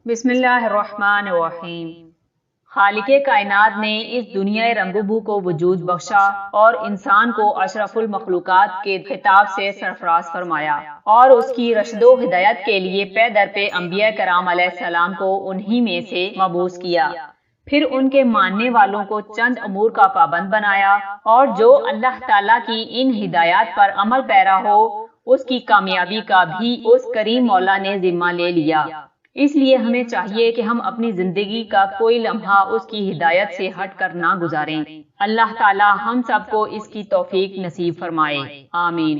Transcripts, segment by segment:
بسم اللہ الرحمن الرحیم۔ خالق کائنات نے اس دنیا رنگ و بو کو وجود بخشا اور انسان کو اشرف المخلوقات کے خطاب سے سرفراز فرمایا اور اس کی رشد و ہدایت کے لیے پے در پہ انبیاء کرام علیہ السلام کو انہی میں سے مبعوث کیا، پھر ان کے ماننے والوں کو چند امور کا پابند بنایا، اور جو اللہ تعالیٰ کی ان ہدایات پر عمل پیرا ہو اس کی کامیابی کا بھی اس کریم مولا نے ذمہ لے لیا۔ اس لیے ہمیں چاہیے کہ ہم اپنی زندگی کا کوئی لمحہ اس کی ہدایت سے ہٹ کر نہ گزاریں۔ اللہ تعالی ہم سب کو اس کی توفیق نصیب فرمائے، آمین۔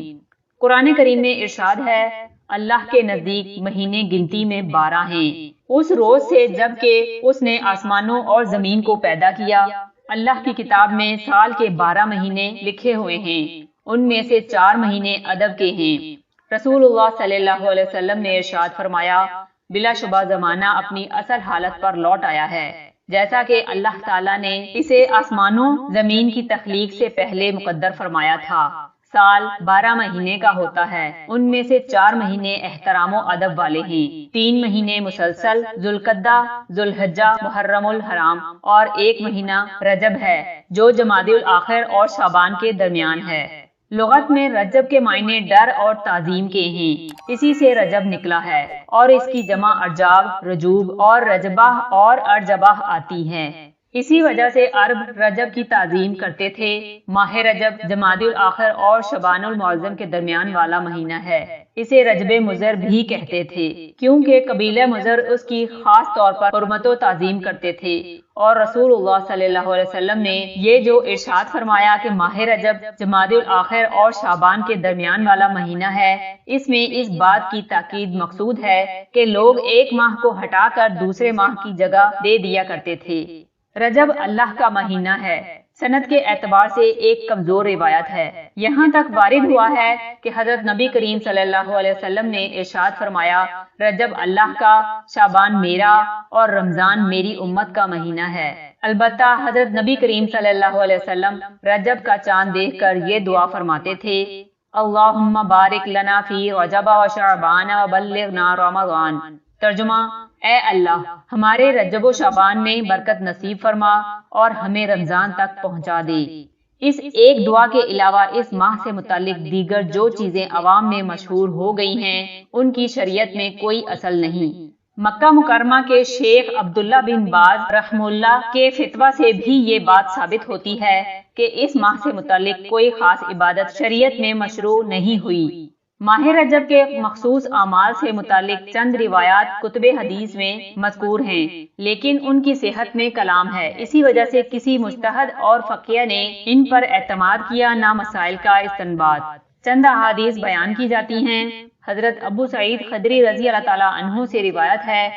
قرآن کریم میں ارشاد ہے، اللہ کے نزدیک مہینے گنتی میں 12 ہیں، اس روز سے جب کہ اس نے آسمانوں اور زمین کو پیدا کیا۔ اللہ کی کتاب میں سال کے 12 مہینے لکھے ہوئے ہیں، ان میں سے 4 مہینے ادب کے ہیں۔ رسول اللہ صلی اللہ علیہ وسلم نے ارشاد فرمایا، بلا شبہ زمانہ اپنی اصل حالت پر لوٹ آیا ہے، جیسا کہ اللہ تعالیٰ نے اسے آسمانوں زمین کی تخلیق سے پہلے مقدر فرمایا تھا۔ سال 12 مہینے کا ہوتا ہے، ان میں سے 4 مہینے احترام و ادب والے ہیں، 3 مہینے مسلسل ذوالقعدہ، ذوالحجہ، محرم الحرام، اور 1 مہینہ رجب ہے جو جمادی الاخر اور شعبان کے درمیان ہے۔ لغت میں رجب کے معنی ڈر اور تعظیم کے ہیں، اسی سے رجب نکلا ہے، اور اس کی جمع ارجاب، رجوب اور رجبہ اور ارجبہ آتی ہے۔ اسی وجہ سے عرب رجب کی تعظیم کرتے تھے۔ ماہ رجب جمادی الاخر اور شعبان المعظم کے درمیان والا مہینہ ہے، اسے رجب مضر بھی کہتے تھے، کیونکہ قبیلہ مضر اس کی خاص طور پر حرمت و تعظیم کرتے تھے۔ اور رسول اللہ صلی اللہ علیہ وسلم نے یہ جو ارشاد فرمایا کہ ماہ رجب جمادی الاخر اور شعبان کے درمیان والا مہینہ ہے، اس میں اس بات کی تاکید مقصود ہے کہ لوگ ایک ماہ کو ہٹا کر دوسرے ماہ کی جگہ دے دیا کرتے تھے۔ رجب اللہ کا مہینہ ہے، سند کے اعتبار سے ایک کمزور روایت ہے۔ یہاں تک وارد ہوا ہے کہ حضرت نبی کریم صلی اللہ علیہ وسلم نے ارشاد فرمایا، رجب اللہ کا، شعبان میرا، اور رمضان میری امت کا مہینہ ہے۔ البتہ حضرت نبی کریم صلی اللہ علیہ وسلم رجب کا چاند دیکھ کر یہ دعا فرماتے تھے، اللہم بارک لنا فی رجب و شعبان و بلغنا رمضان۔ ترجمہ، اے اللہ ہمارے رجب و شعبان میں برکت نصیب فرما اور ہمیں رمضان تک پہنچا دے۔ اس ایک دعا کے علاوہ اس ماہ سے متعلق دیگر جو چیزیں عوام میں مشہور ہو گئی ہیں ان کی شریعت میں کوئی اصل نہیں۔ مکہ مکرمہ کے شیخ عبداللہ بن باز رحمہ اللہ کے فتویٰ سے بھی یہ بات ثابت ہوتی ہے کہ اس ماہ سے متعلق کوئی خاص عبادت شریعت میں مشروع نہیں ہوئی۔ ماہ رجب کے مخصوص اعمال سے متعلق چند روایات کتب حدیث میں مذکور ہیں، لیکن ان کی صحت میں کلام ہے، اسی وجہ سے کسی مجتہد اور فقیہ نے ان پر اعتماد کیا نہ مسائل کا استنباط۔ چند احادیث بیان کی جاتی ہیں۔ حضرت ابو سعید خدری رضی اللہ تعالیٰ عنہ سے روایت ہے،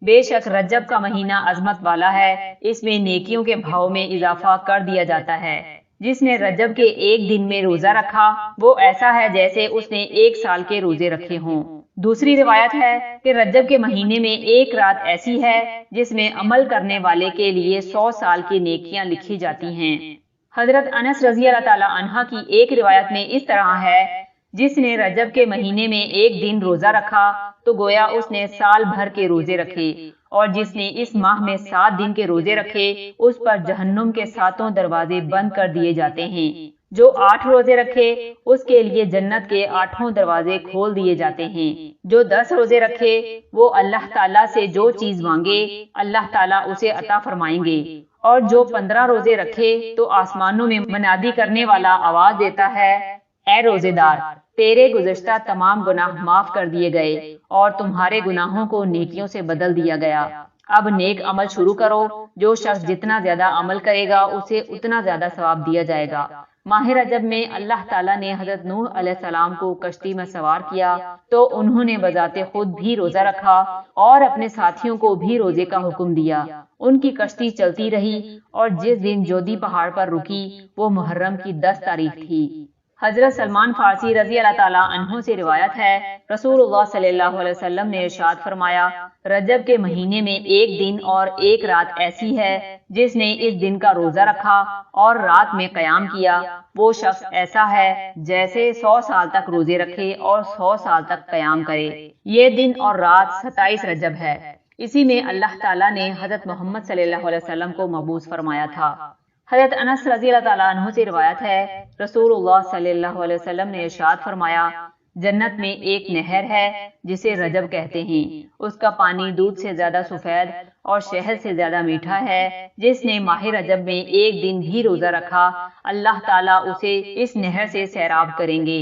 بے شک رجب کا مہینہ عظمت والا ہے، اس میں نیکیوں کے بھاؤ میں اضافہ کر دیا جاتا ہے۔ جس نے رجب کے ایک دن میں روزہ رکھا وہ ایسا ہے جیسے اس نے 1 سال کے روزے رکھے ہوں۔ دوسری روایت ہے کہ رجب کے مہینے میں ایک رات ایسی ہے جس میں عمل کرنے والے کے لیے 100 سال کی نیکیاں لکھی جاتی ہیں۔ حضرت انس رضی اللہ تعالیٰ عنہ کی ایک روایت میں اس طرح ہے، جس نے رجب کے مہینے میں ایک دن روزہ رکھا تو گویا اس نے سال بھر کے روزے رکھے، اور جس نے اس ماہ میں 7 دن کے روزے رکھے اس پر جہنم کے 7 دروازے بند کر دیے جاتے ہیں۔ جو 8 روزے رکھے اس کے لیے جنت کے 8 دروازے کھول دیے جاتے ہیں۔ جو 10 روزے رکھے وہ اللہ تعالیٰ سے جو چیز مانگے اللہ تعالیٰ اسے عطا فرمائیں گے، اور جو 15 روزے رکھے تو آسمانوں میں منادی کرنے والا آواز دیتا ہے، اے روزے دار، تیرے گزشتہ تمام گناہ معاف کر دیے گئے اور تمہارے گناہوں کو نیکیوں سے بدل دیا گیا، اب نیک عمل شروع کرو۔ جو شخص جتنا زیادہ عمل کرے گا اسے اتنا زیادہ ثواب دیا جائے گا۔ ماہ رجب میں اللہ تعالیٰ نے حضرت نوح علیہ السلام کو کشتی میں سوار کیا تو انہوں نے بذات خود بھی روزہ رکھا اور اپنے ساتھیوں کو بھی روزے کا حکم دیا۔ ان کی کشتی چلتی رہی اور جس دن جودی پہاڑ پر رکی وہ محرم کی 10 تاریخ تھی۔ حضرت سلمان فارسی رضی اللہ تعالیٰ عنہ سے روایت ہے، رسول اللہ صلی اللہ علیہ وسلم نے ارشاد فرمایا، رجب کے مہینے میں ایک دن اور ایک رات ایسی ہے جس نے اس دن کا روزہ رکھا اور رات میں قیام کیا وہ شخص ایسا ہے جیسے 100 سال تک روزے رکھے اور 100 سال تک قیام کرے۔ یہ دن اور رات 27 رجب ہے۔ اسی میں اللہ تعالیٰ نے حضرت محمد صلی اللہ علیہ وسلم کو مبعوث فرمایا تھا۔ حضرت انس رضی اللہ تعالیٰ عنہ سے روایت ہے، رسول اللہ صلی اللہ علیہ وسلم نے ارشاد فرمایا، جنت میں ایک نہر ہے جسے رجب کہتے ہیں، اس کا پانی دودھ سے زیادہ سفید اور شہد سے زیادہ میٹھا ہے۔ جس نے ماہ رجب میں ایک دن بھی روزہ رکھا، اللہ تعالیٰ اسے اس نہر سے سیراب کریں گے۔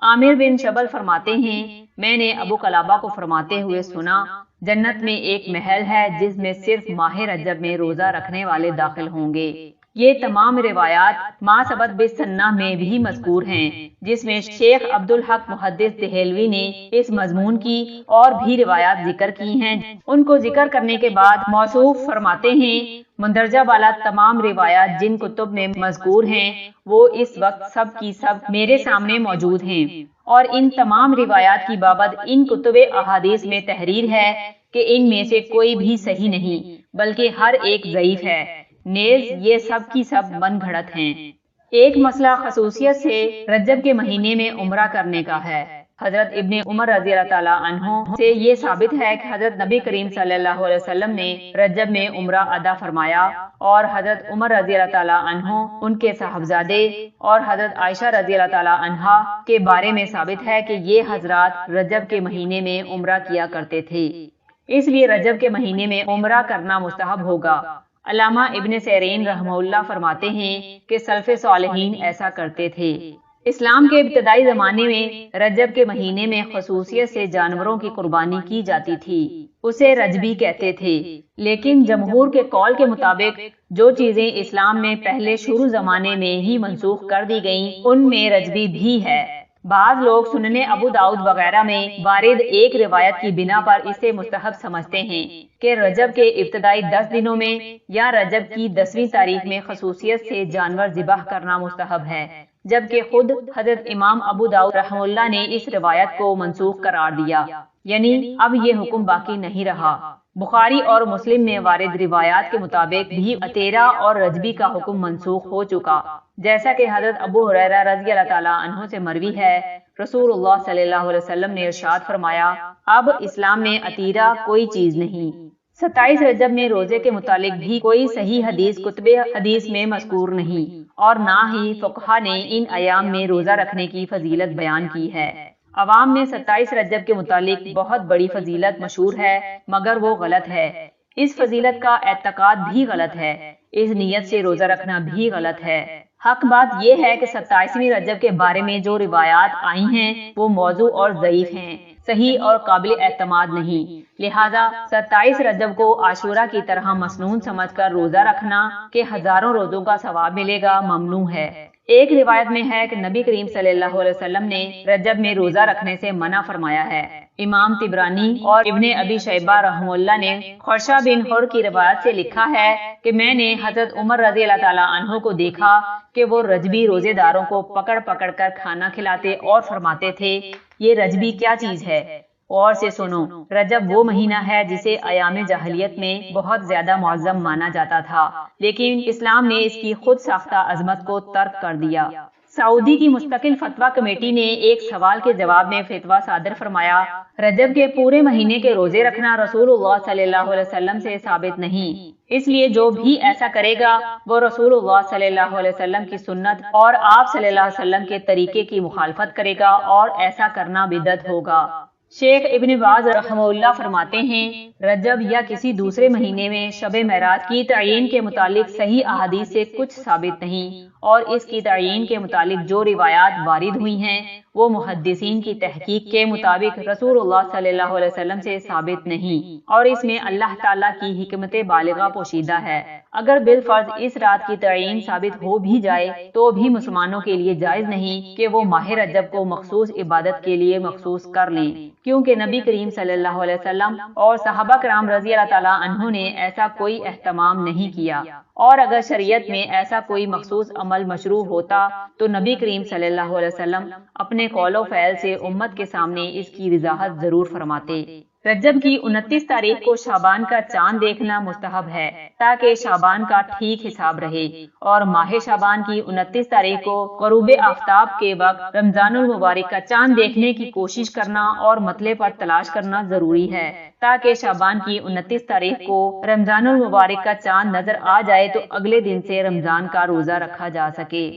عامر بن شبل فرماتے ہیں، میں نے ابو قلابہ کو فرماتے ہوئے سنا، جنت میں ایک محل ہے جس میں صرف ماہ رجب میں روزہ رکھنے والے داخل ہوں گے۔ یہ تمام روایات ما ثبت بالسنہ میں بھی مذکور ہیں، جس میں شیخ عبدالحق محدث دہلوی نے اس مضمون کی اور بھی روایات ذکر کی ہیں۔ ان کو ذکر کرنے کے بعد موصوف فرماتے ہیں، مندرجہ بالا تمام روایات جن کتب میں مذکور ہیں وہ اس وقت سب کی سب میرے سامنے موجود ہیں، اور ان تمام روایات کی بابت ان کتب احادیث میں تحریر ہے کہ ان میں سے کوئی بھی صحیح نہیں بلکہ ہر ایک ضعیف ہے، نیز یہ سب کی سب من گھڑت ہیں۔ ایک مسئلہ خصوصیت سے رجب کے مہینے میں عمرہ کرنے کا ہے۔ حضرت ابن عمر رضی اللہ تعالیٰ عنہ سے یہ ثابت ہے کہ حضرت نبی کریم صلی اللہ علیہ وسلم نے رجب میں عمرہ ادا فرمایا، اور حضرت عمر رضی اللہ تعالیٰ عنہ، ان کے صاحبزادے اور حضرت عائشہ رضی اللہ تعالیٰ عنہا کے بارے میں ثابت ہے کہ یہ حضرات رجب کے مہینے میں عمرہ کیا کرتے تھے، اس لیے رجب کے مہینے میں عمرہ کرنا مستحب ہوگا۔ علامہ ابن سیرین رحمہ اللہ فرماتے ہیں کہ سلف صالحین ایسا کرتے تھے۔ اسلام کے ابتدائی زمانے میں رجب کے مہینے میں خصوصیت سے جانوروں کی قربانی کی جاتی تھی، اسے رجبی کہتے تھے، لیکن جمہور کے قول کے مطابق جو چیزیں اسلام میں پہلے شروع زمانے میں ہی منسوخ کر دی گئیں ان میں رجبی بھی ہے۔ بعض لوگ سنن ابو داؤد وغیرہ میں وارد ایک روایت کی بنا پر اسے مستحب سمجھتے ہیں کہ رجب کے ابتدائی 10 دنوں میں یا رجب کی 10ویں تاریخ میں خصوصیت سے جانور ذبح کرنا مستحب ہے، جبکہ خود حضرت امام ابو داؤد رحمہ اللہ نے اس روایت کو منسوخ قرار دیا، یعنی اب یہ حکم باقی نہیں رہا۔ بخاری اور مسلم میں وارد روایات کے مطابق بھی عطیرہ اور رجبی کا حکم منسوخ ہو چکا، جیسا کہ حضرت ابو ہریرہ رضی اللہ تعالیٰ عنہ سے مروی ہے، رسول اللہ صلی اللہ علیہ وسلم نے ارشاد فرمایا، اب اسلام میں عطیرہ کوئی چیز نہیں۔ 27 رجب میں روزے کے متعلق بھی کوئی صحیح حدیث کتب حدیث میں مذکور نہیں، اور نہ ہی فقہا نے ان ایام میں روزہ رکھنے کی فضیلت بیان کی ہے۔ عوام میں 27 رجب کے متعلق بہت بڑی فضیلت مشہور ہے، مگر وہ غلط ہے۔ اس فضیلت کا اعتقاد بھی غلط ہے، اس نیت سے روزہ رکھنا بھی غلط ہے۔ حق بات یہ ہے کہ 27ویں رجب کے بارے میں جو روایات آئی ہیں وہ موضوع اور ضعیف ہیں، صحیح اور قابل اعتماد نہیں، لہذا 27 رجب کو عاشورہ کی طرح مسنون سمجھ کر روزہ رکھنا کہ ہزاروں روزوں کا ثواب ملے گا ممنوع ہے۔ ایک روایت میں ہے کہ نبی کریم صلی اللہ علیہ وسلم نے رجب میں روزہ رکھنے سے منع فرمایا ہے۔ امام طبرانی اور ابن ابی شیبہ رحمہ اللہ نے خرشہ بن حر کی روایت سے لکھا ہے کہ میں نے حضرت عمر رضی اللہ تعالیٰ عنہ کو دیکھا کہ وہ رجبی روزے داروں کو پکڑ پکڑ کر کھانا کھلاتے اور فرماتے تھے، یہ رجبی کیا چیز ہے؟ اور سے سنو، رجب وہ مہینہ ہے جسے ایام جاہلیت میں بہت زیادہ معظم مانا جاتا تھا، لیکن اسلام نے اس کی خود ساختہ عظمت کو ترک کر دیا۔ سعودی کی مستقل فتویٰ کمیٹی نے ایک سوال کے جواب میں فتویٰ صادر فرمایا، رجب کے پورے مہینے کے روزے رکھنا رسول اللہ صلی اللہ علیہ وسلم سے ثابت نہیں، اس لیے جو بھی ایسا کرے گا وہ رسول اللہ صلی اللہ علیہ وسلم کی سنت اور آپ صلی اللہ علیہ وسلم کے طریقے کی مخالفت کرے گا، اور ایسا کرنا بدعت ہوگا۔ شیخ ابن باز رحمہ اللہ فرماتے ہیں، رجب یا کسی دوسرے مہینے میں شب معراج کی تعین کے متعلق صحیح احادیث سے کچھ ثابت نہیں، اور اس کی تعین کے متعلق جو روایات وارد ہوئی ہیں وہ محدثین کی تحقیق کے مطابق رسول اللہ صلی اللہ علیہ وسلم سے ثابت نہیں، اور اس میں اللہ تعالیٰ کی حکمت بالغہ پوشیدہ ہے۔ اگر بالفرض اس رات کی تعین ثابت ہو بھی جائے تو بھی مسلمانوں کے لیے جائز نہیں کہ وہ ماہ رجب کو مخصوص عبادت کے لیے مخصوص کر لیں، کیونکہ نبی کریم صلی اللہ علیہ وسلم اور صحابہ کرام رضی اللہ تعالیٰ عنہ نے ایسا کوئی اہتمام نہیں کیا، اور اگر شریعت میں ایسا کوئی مخصوص عمل مشروع ہوتا تو نبی کریم صلی اللہ علیہ وسلم اپنے قول و فعل سے امت کے سامنے اس کی وضاحت ضرور فرماتے۔ رجب کی 29 تاریخ کو شعبان کا چاند دیکھنا مستحب ہے تاکہ شعبان کا ٹھیک حساب رہے، اور ماہ شعبان کی 29 تاریخ کو غروب آفتاب کے وقت رمضان المبارک کا چاند دیکھنے کی کوشش کرنا اور مطلع پر تلاش کرنا ضروری ہے تاکہ شعبان کی 29 تاریخ کو رمضان المبارک کا چاند نظر آ جائے تو اگلے دن سے رمضان کا روزہ رکھا جا سکے۔